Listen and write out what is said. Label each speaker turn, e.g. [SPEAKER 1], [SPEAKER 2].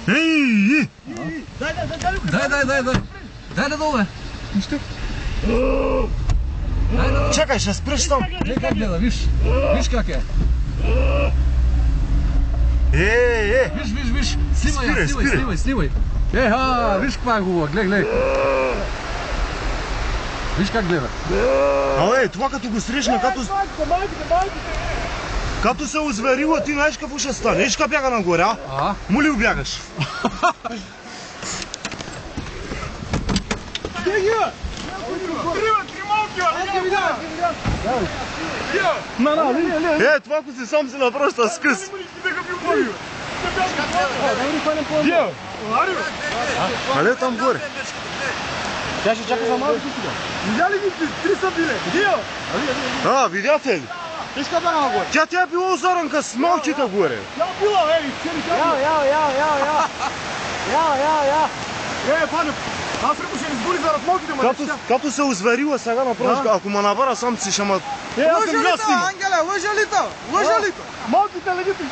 [SPEAKER 1] Ей!
[SPEAKER 2] Дай долу.
[SPEAKER 1] Нищо.
[SPEAKER 3] Чакай, ще спреш там.
[SPEAKER 2] Как гледа, виж как е. Виж. Снимай. Виж каква е хубава, гледай. Виж как гледа.
[SPEAKER 3] Абе, това като го срещна, като се озверила, ти знаеш какво ще стане. Виж как бяга нагоре, а? Му ли убягаш? Това ако си сам си направиш тази скъс. Але там горе. Тя ще чака за малко тук. Видя ли ги? 3 са биле. Видяте ли? Тя е била озаранка с малките горе. Тя била, пане, аз рекao ще ни сгули зарад малките мъже. Като се озверила сега направиш, ако ме набара сам си ще ма...
[SPEAKER 4] Лъжа ли то, Ангеле, лъжа ли то?
[SPEAKER 3] Малките легите,